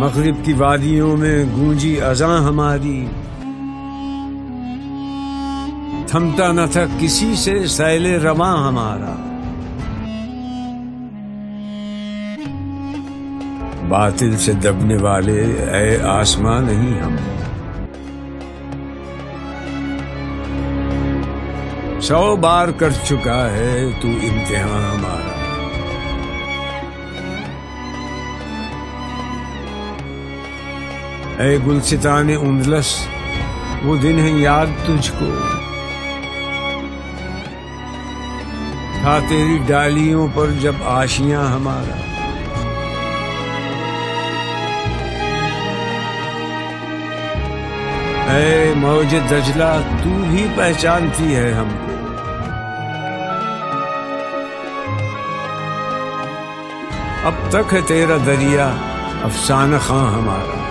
मग़रिब की वादियों में गूंजी अज़ां हमारी, थमता न था किसी से सैले रवां हमारा। बातिल से दबने वाले ऐ आसमां नहीं हम, 100 बार कर चुका है तू इम्तिहान हमारा। ऐ गुलसिताने उंदलस वो दिन है याद तुझको, था तेरी डालियों पर जब आशियां हमारा। ऐ मौज दजला तू भी पहचानती है हमको, अब तक है तेरा दरिया अफसाना खां हमारा।